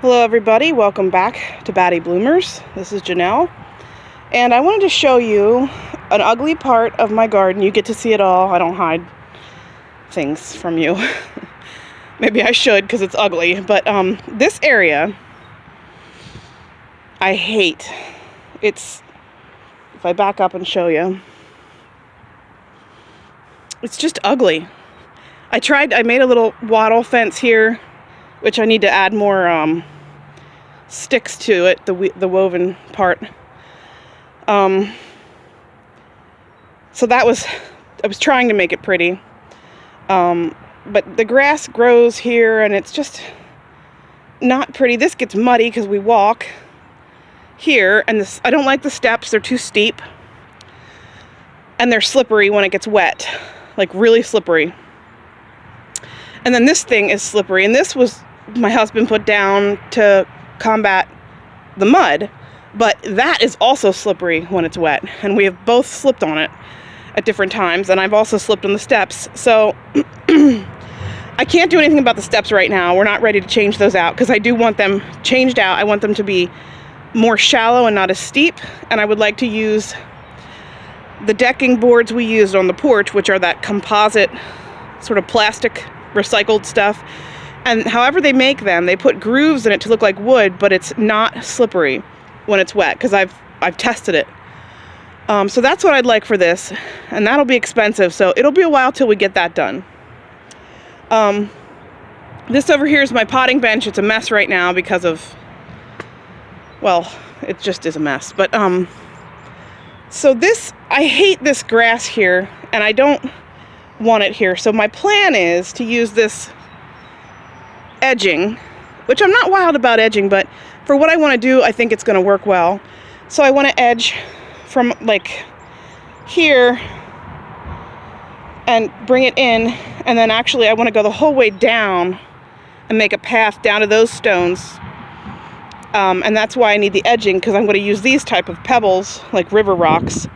Hello everybody, welcome back to Batty Bloomers. This is Janelle, and I wanted to show you an ugly part of my garden. You get to see it all. I don't hide things from you. Maybe I should because it's ugly, but this area I hate. If I back up and show you, it's just ugly. I made a little wattle fence here, which I need to add more sticks to it, the woven part. So I was trying to make it pretty. But the grass grows here and it's just not pretty. This gets muddy because we walk here, and I don't like the steps. They're too steep. And they're slippery when it gets wet, like really slippery. And then this thing is slippery, and this was my husband put down to combat the mud, but that is also slippery when it's wet, and we have both slipped on it at different times, and I've also slipped on the steps. So I can't do anything about the steps right now. We're not ready to change those out because I do want them changed out. I want them to be more shallow and not as steep, and I would like to use the decking boards we used on the porch, which are that composite sort of plastic recycled stuff. And however they make them, they put grooves in it to look like wood, but it's not slippery when it's wet because I've tested it. So that's what I'd like for this, and that'll be expensive, so it'll be a while till we get that done. This over here is my potting bench. It's a mess right now because of, well, it just is a mess. But so I hate this grass here, and I don't want it here. So my plan is to use this edging, which I'm not wild about edging, but for what I want to do, I think it's going to work well. So I want to edge from like here and bring it in, and then actually I want to go the whole way down and make a path down to those stones. And that's why I need the edging, because I'm going to use these type of pebbles, like river rocks,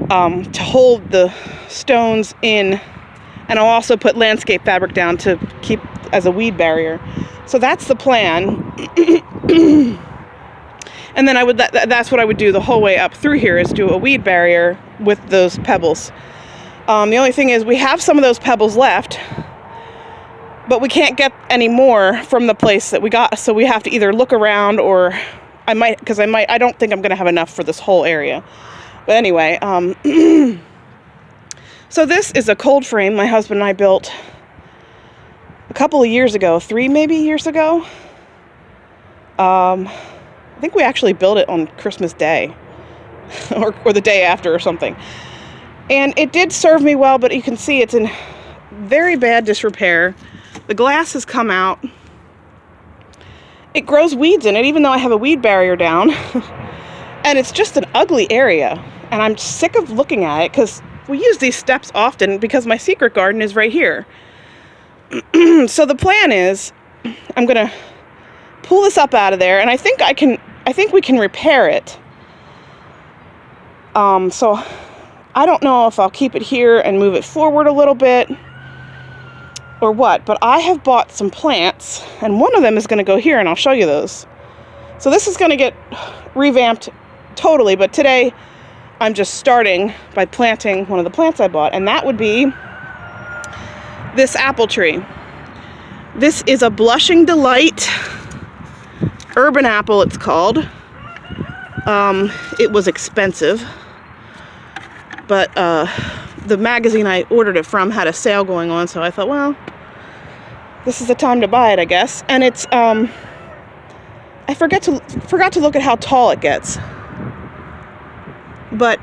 to hold the stones in. And I'll also put landscape fabric down to keep as a weed barrier. So that's the plan. And then that's what I would do the whole way up through here, is do a weed barrier with those pebbles. The only thing is we have some of those pebbles left, but we can't get any more from the place that we got. So we have to either look around, or I don't think I'm going to have enough for this whole area. But anyway, so this is a cold frame my husband and I built a couple of years ago, 3 maybe years ago. I think we actually built it on Christmas Day or the day after or something. And it did serve me well, but you can see it's in very bad disrepair. The glass has come out. It grows weeds in it, even though I have a weed barrier down. And it's just an ugly area. And I'm sick of looking at it because we use these steps often because my secret garden is right here. So the plan is I'm going to pull this up out of there, and I think we can repair it. So I don't know if I'll keep it here and move it forward a little bit or what, but I have bought some plants, and one of them is going to go here, and I'll show you those. So this is going to get revamped totally, but today I'm just starting by planting one of the plants I bought, and that would be this apple tree. This is a Blushing Delight urban apple, it's called. It was expensive, but the magazine I ordered it from had a sale going on, so I thought, well, this is the time to buy it, I guess. And it's I forgot to look at how tall it gets, but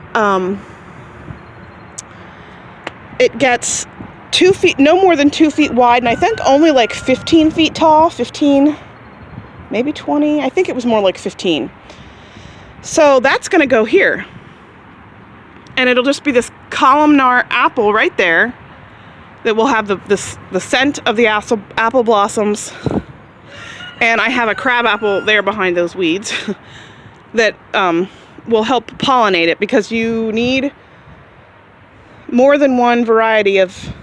it gets 2 feet, no more than 2 feet wide, and I think only like 15 feet tall, 15, maybe 20. I think it was more like 15. So that's going to go here, and it'll just be this columnar apple right there that will have the scent of the apple blossoms. And I have a crab apple there behind those weeds that will help pollinate it, because you need more than one variety of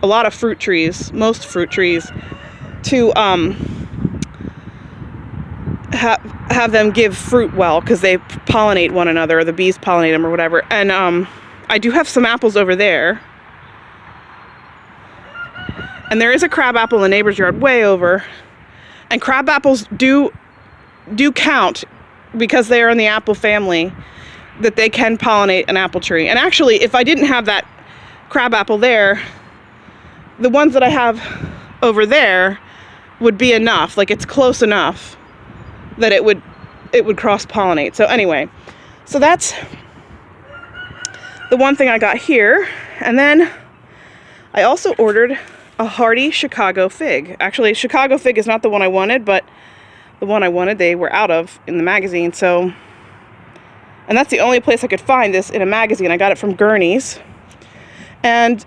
a lot of fruit trees, most fruit trees, to have them give fruit well, because they pollinate one another, or the bees pollinate them or whatever. And I do have some apples over there. And there is a crab apple in the neighbor's yard way over. And crab apples do count, because they are in the apple family, that they can pollinate an apple tree. And actually, if I didn't have that crab apple there, the ones that I have over there would be enough. Like, it's close enough that it would cross-pollinate. So anyway, so that's the one thing I got here. And then I also ordered a hardy Chicago fig. Actually, Chicago fig is not the one I wanted, but the one I wanted they were out of in the magazine. So, and that's the only place I could find this in a magazine. I got it from Gurney's. And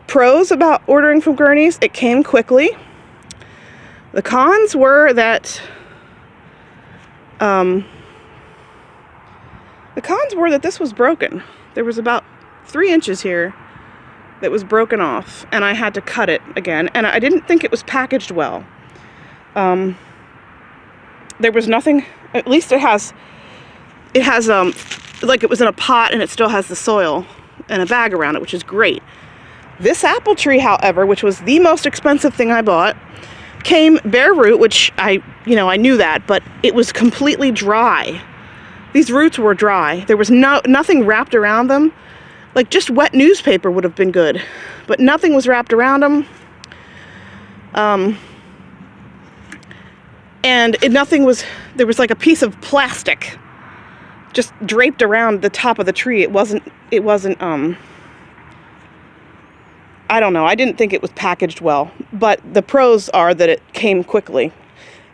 pros about ordering from Gurney's: it came quickly. The cons were that this was broken. There was about 3 inches here that was broken off, and I had to cut it again. And I didn't think it was packaged well. There was nothing. At least it has like it was in a pot, and it still has the soil and a bag around it, which is great. This apple tree, however, which was the most expensive thing I bought, came bare root, which I knew that, but it was completely dry. These roots were dry. There was nothing wrapped around them. Like, just wet newspaper would have been good, but nothing was wrapped around them. And there was like a piece of plastic just draped around the top of the tree. It wasn't, I don't know. I didn't think it was packaged well, but the pros are that it came quickly.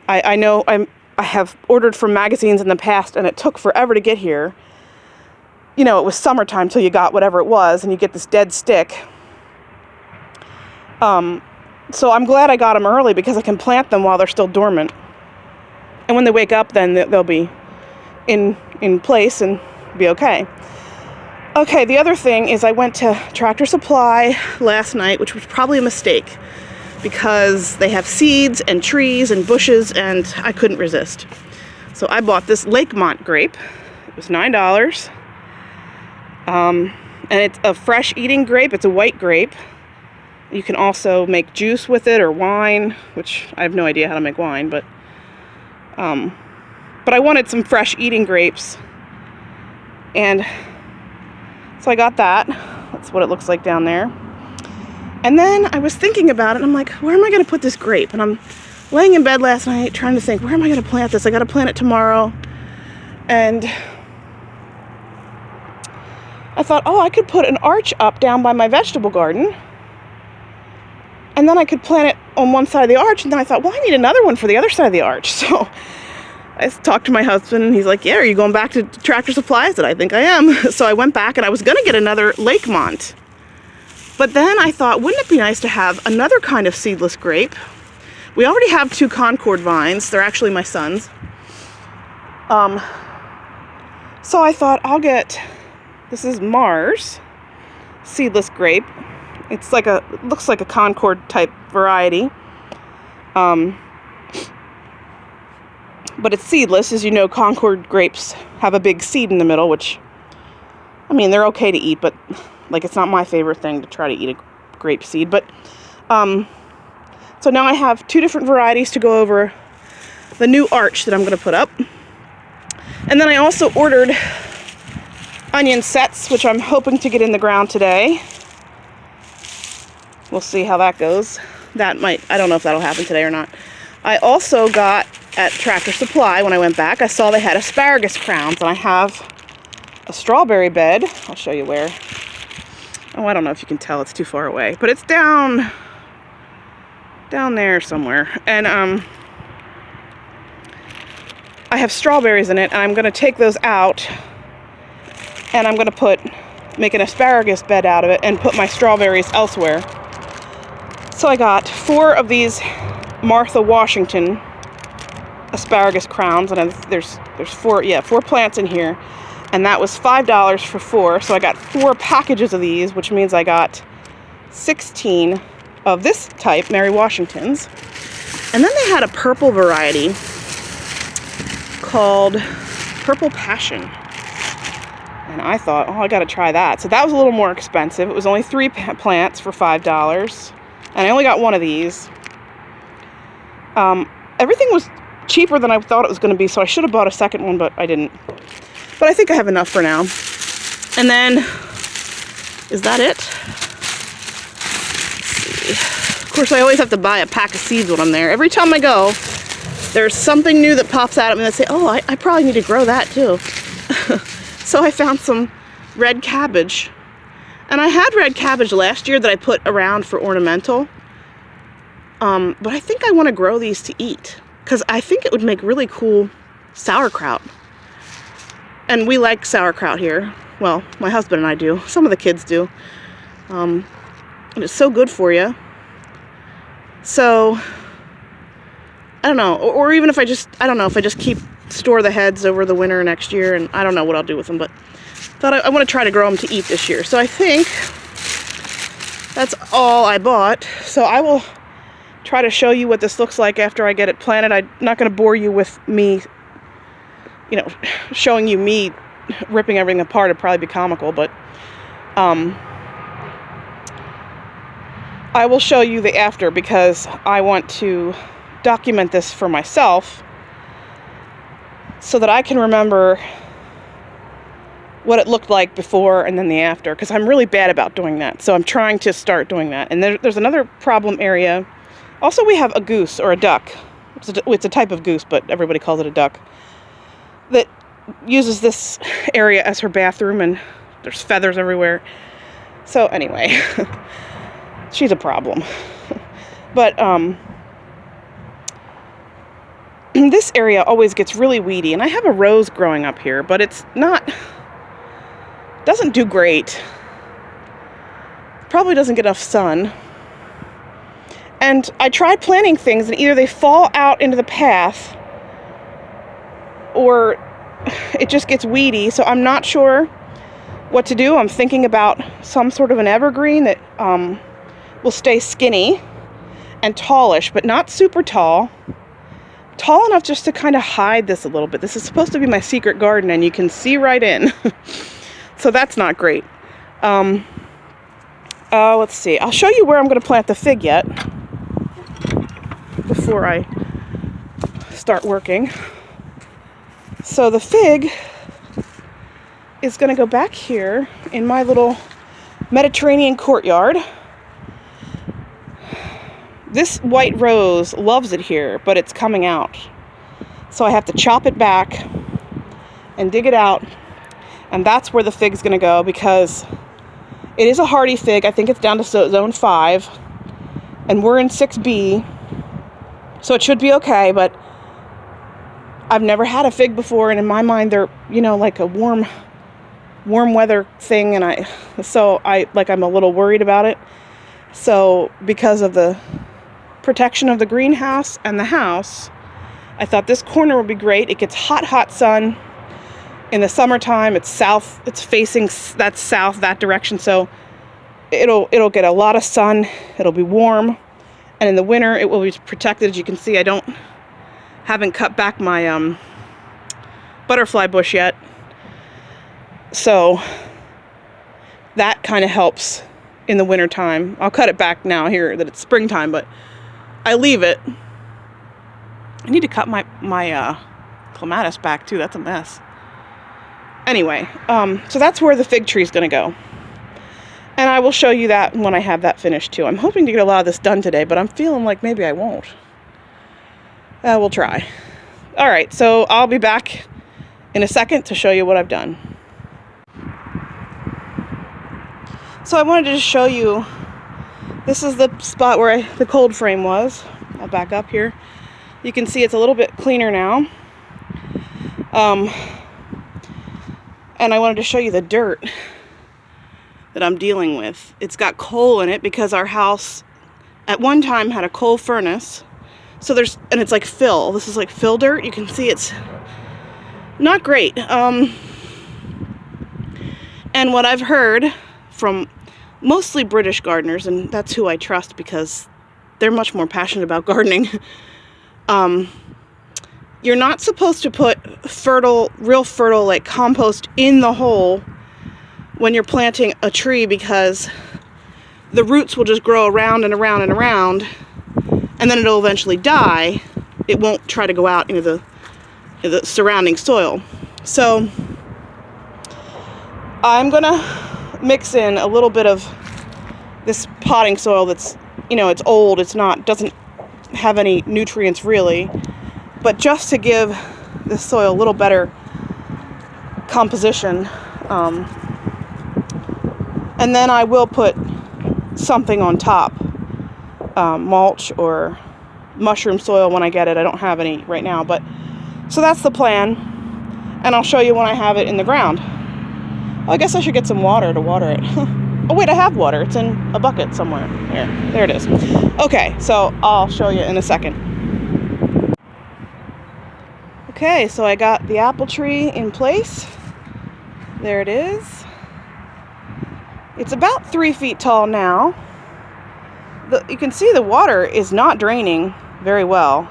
I know I have ordered from magazines in the past, and it took forever to get here. It was summertime till you got whatever it was, and you get this dead stick. So I'm glad I got them early, because I can plant them while they're still dormant. And when they wake up, then they'll be in place and be okay. Okay, the other thing is I went to Tractor Supply last night, which was probably a mistake, because they have seeds and trees and bushes, and I couldn't resist. So I bought this Lakemont grape. It was $9. And it's a fresh eating grape. It's a white grape. You can also make juice with it, or wine, which I have no idea how to make wine, but I wanted some fresh eating grapes. And so I got that. That's what it looks like down there. And then I was thinking about it, and I'm like, where am I going to put this grape? And I'm laying in bed last night trying to think, where am I going to plant this? I got to plant it tomorrow. And I thought, oh, I could put an arch up down by my vegetable garden. And then I could plant it on one side of the arch. And then I thought, well, I need another one for the other side of the arch. So I talked to my husband, and he's like, yeah, are you going back to Tractor Supply? I said, I think I am. So I went back, and I was going to get another Lakemont. But then I thought, wouldn't it be nice to have another kind of seedless grape? We already have 2 Concord vines. They're actually my son's. So I thought, I'll get, this is Mars seedless grape. It's like looks like a Concord type variety. But it's seedless. As you know, Concord grapes have a big seed in the middle, which, I mean, they're okay to eat, but like, it's not my favorite thing to try to eat a grape seed. But so now I have 2 different varieties to go over the new arch that I'm going to put up. And then I also ordered onion sets, which I'm hoping to get in the ground today. We'll see how that goes. I don't know if that'll happen today or not. I also got at Tractor Supply, when I went back, I saw they had asparagus crowns, and I have a strawberry bed. I'll show you where. Oh, I don't know if you can tell, it's too far away, but it's down there somewhere. And I have strawberries in it, and I'm going to take those out, and I'm going to make an asparagus bed out of it and put my strawberries elsewhere. So I got 4 of these Martha Washington asparagus crowns, and there's 4 plants in here, and that was $5 for 4. So I got 4 packages of these, which means I got 16 of this type, Mary Washingtons. And then they had a purple variety, called Purple Passion. And I thought, oh, I gotta try that. So that was a little more expensive. It was only 3 plants for $5. And I only got one of these. Everything was cheaper than I thought it was going to be, so I should have bought a second one, but I didn't. But I think I have enough for now. And then, is that it? Let's see. Of course, I always have to buy a pack of seeds when I'm there. Every time I go, there's something new that pops out at me that say, oh, I probably need to grow that too. So I found some red cabbage. And I had red cabbage last year that I put around for ornamental. But I think I want to grow these to eat, because I think it would make really cool sauerkraut. And we like sauerkraut here. Well, my husband and I do. Some of the kids do. And it's so good for you. So, I don't know. Or even if I just store the heads over the winter next year, and I don't know what I'll do with them, but thought I want to try to grow them to eat this year. So I think that's all I bought. So I will try to show you what this looks like after I get it planted. I'm not going to bore you with me, showing you me ripping everything apart. It'd probably be comical, but I will show you the after, because I want to document this for myself so that I can remember what it looked like before and then the after, because I'm really bad about doing that. So I'm trying to start doing that. And there's another problem area. Also, we have a goose, or a duck. It's a type of goose, but everybody calls it a duck, that uses this area as her bathroom, and there's feathers everywhere. So anyway, she's a problem. But this area always gets really weedy, and I have a rose growing up here, but it's doesn't do great. Probably doesn't get enough sun. And I tried planting things, and either they fall out into the path, or it just gets weedy. So I'm not sure what to do. I'm thinking about some sort of an evergreen that will stay skinny and tallish, but not super tall. Tall enough just to kind of hide this a little bit. This is supposed to be my secret garden, and you can see right in. So that's not great. Let's see. I'll show you where I'm going to plant the fig yet, before I start working. So the fig is going to go back here in my little Mediterranean courtyard. This white rose loves it here, but it's coming out. So I have to chop it back and dig it out, and that's where the fig's going to go, because it is a hardy fig. I think it's down to zone 5, and we're in 6B. So it should be okay, but I've never had a fig before, and in my mind they're, like a warm weather thing, and I'm a little worried about it. So because of the protection of the greenhouse and the house, I thought this corner would be great. It gets hot sun in the summertime. It's south, it's facing that direction, so it'll get a lot of sun. It'll be warm. And in the winter, it will be protected. As you can see, haven't cut back my butterfly bush yet. So that kind of helps in the winter time. I'll cut it back now here that it's springtime, but I leave it. I need to cut my clematis back too. That's a mess. Anyway, so that's where the fig tree is going to go. And I will show you that when I have that finished too. I'm hoping to get a lot of this done today, but I'm feeling like maybe I won't. We'll try. All right, so I'll be back in a second to show you what I've done. So I wanted to just show you, this is the spot where the cold frame was. I'll back up here. You can see it's a little bit cleaner now. And I wanted to show you the dirt that I'm dealing with. It's got coal in it because our house at one time had a coal furnace. So and it's like fill. This is like fill dirt. You can see it's not great. And what I've heard from mostly British gardeners, and that's who I trust because they're much more passionate about gardening, you're not supposed to put real fertile, like compost in the hole when you're planting a tree, because the roots will just grow around and around and around, and then it'll eventually die. It won't try to go out into the surrounding soil. So I'm gonna mix in a little bit of this potting soil that's, it's old, doesn't have any nutrients really, but just to give this soil a little better composition. And then I will put something on top, mulch or mushroom soil when I get it. I don't have any right now, but so that's the plan, and I'll show you when I have it in the ground. Well, I guess I should get some water to water it. Oh wait, I have water. It's in a bucket somewhere. There it is. Okay, so I'll show you in a second. Okay, so I got the apple tree in place. There it is. It's about 3 feet tall now. You can see the water is not draining very well.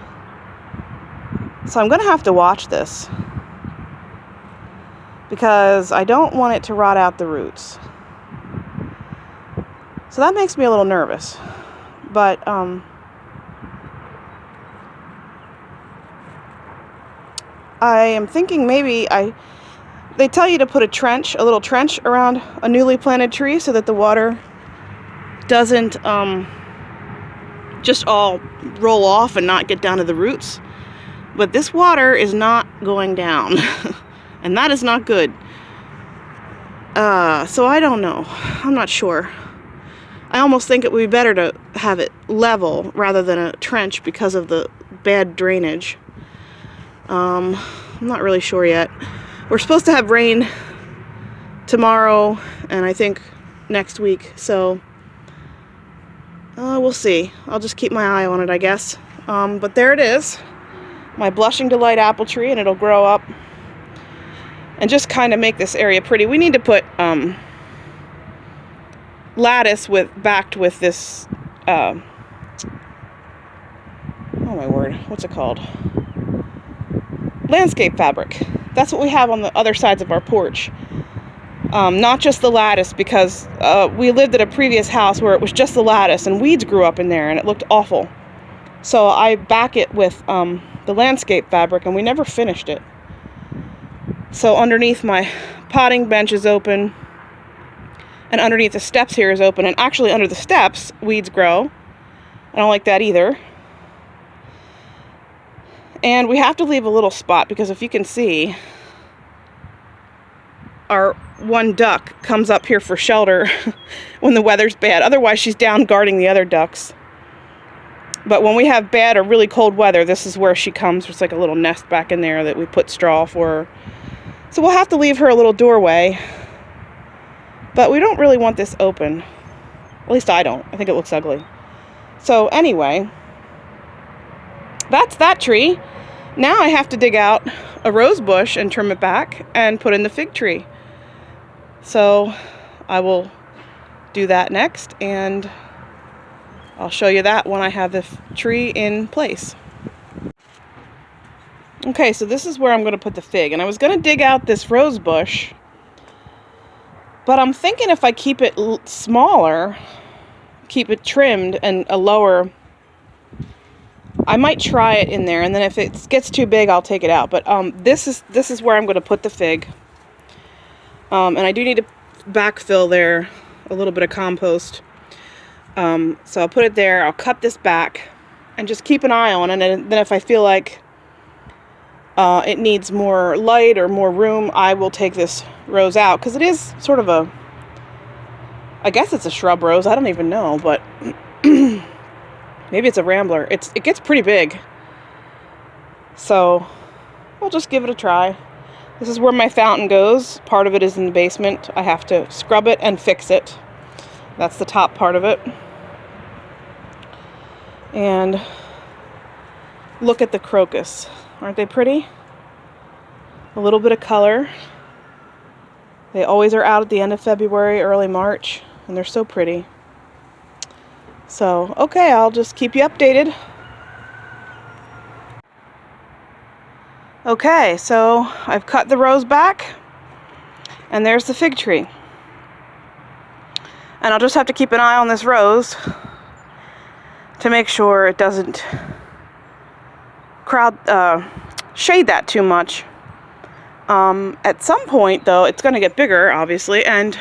So I'm going to have to watch this, because I don't want it to rot out the roots. So that makes me a little nervous. But I am thinking maybe they tell you to put a little trench around a newly planted tree so that the water doesn't just all roll off and not get down to the roots. But this water is not going down, and that is not good. So I don't know. I'm not sure. I almost think it would be better to have it level rather than a trench because of the bad drainage. I'm not really sure yet. We're supposed to have rain tomorrow and I think next week, so we'll see. I'll just keep my eye on it, I guess. But there it is, my Blushing Delight apple tree, and it'll grow up and just kind of make this area pretty. We need to put lattice backed with this oh my word, what's it called? Landscape fabric. That's what we have on the other sides of our porch. Not just the lattice, because we lived at a previous house where it was just the lattice and weeds grew up in there and it looked awful. So I back it with the landscape fabric, and we never finished it. So underneath my potting bench is open, and underneath the steps here is open, and actually under the steps weeds grow. I don't like that either. And we have to leave a little spot, because if you can see, our one duck comes up here for shelter when the weather's bad. Otherwise she's down guarding the other ducks. But when we have bad or really cold weather, this is where she comes. There's like a little nest back in there that we put straw for her. So we'll have to leave her a little doorway. But we don't really want this open. At least I don't. I think it looks ugly. So anyway, that's that tree. Now I have to dig out a rose bush and trim it back and put in the fig tree. So I will do that next, and I'll show you that when I have the tree in place. Okay, so this is where I'm going to put the fig, and I was going to dig out this rose bush, but I'm thinking if I keep it smaller, keep it trimmed and a lower, I might try it in there, and then if it gets too big, I'll take it out. But this is where I'm going to put the fig, and I do need to backfill there a little bit of compost. So I'll put it there. I'll cut this back and just keep an eye on it, and then if I feel like it needs more light or more room, I will take this rose out, because it is sort of I guess it's a shrub rose, I don't even know, but maybe it's a rambler. It gets pretty big, so I'll just give it a try. This is where my fountain goes. Part of it is in the basement. I have to scrub it and fix it. That's the top part of it. And look at the crocus. Aren't they pretty? A little bit of color. They always are out at the end of February, early March, and they're so pretty. So, okay, I'll just keep you updated. Okay, so I've cut the rows back, and there's the fig tree. And I'll just have to keep an eye on this rose to make sure it doesn't shade that too much. At some point, though, it's going to get bigger, obviously, and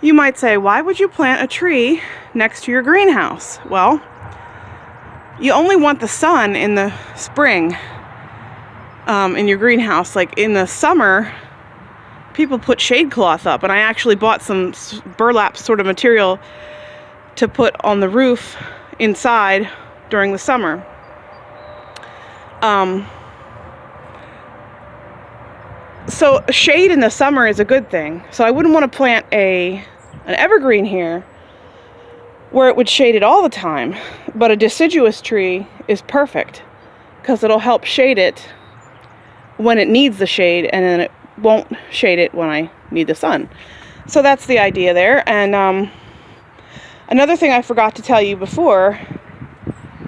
you might say, why would you plant a tree next to your greenhouse? Well, you only want the sun in the spring in your greenhouse. Like in the summer, people put shade cloth up, and I actually bought some burlap sort of material to put on the roof inside during the summer. So shade in the summer is a good thing. So I wouldn't want to plant an evergreen here where it would shade it all the time. But a deciduous tree is perfect because it'll help shade it when it needs the shade, and then it won't shade it when I need the sun. So that's the idea there. And another thing I forgot to tell you before,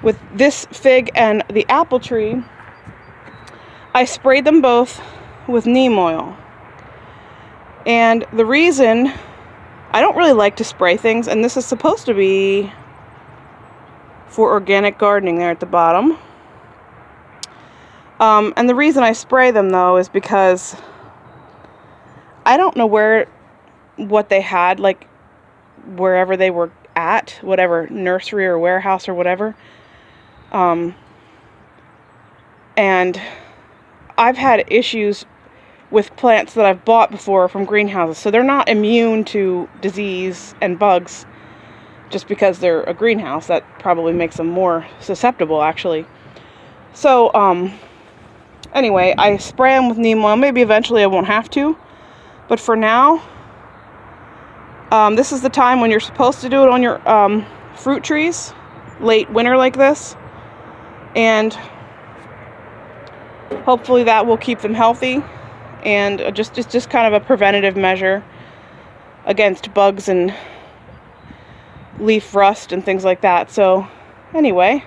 with this fig and the apple tree, I sprayed them both with neem oil. And the reason, I don't really like to spray things, and this is supposed to be for organic gardening there at the bottom. And the reason I spray them, though, is because I don't know what they had, like wherever they were at, whatever nursery or warehouse or whatever. And I've had issues with plants that I've bought before from greenhouses, so they're not immune to disease and bugs just because they're a greenhouse. That probably makes them more susceptible, actually. So, anyway, I spray them with neem oil. Maybe eventually I won't have to, but for now, this is the time when you're supposed to do it on your fruit trees, late winter like this, and hopefully that will keep them healthy, and just kind of a preventative measure against bugs and leaf rust and things like that. So anyway,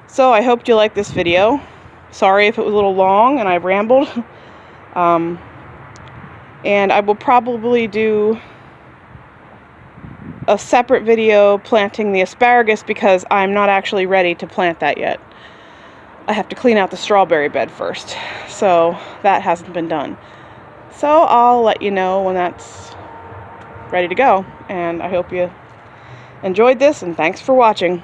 so I hope you liked this video. Sorry if it was a little long and I rambled. And I will probably do a separate video planting the asparagus because I'm not actually ready to plant that yet. I have to clean out the strawberry bed first, so that hasn't been done. So I'll let you know when that's ready to go, and I hope you enjoyed this, and thanks for watching.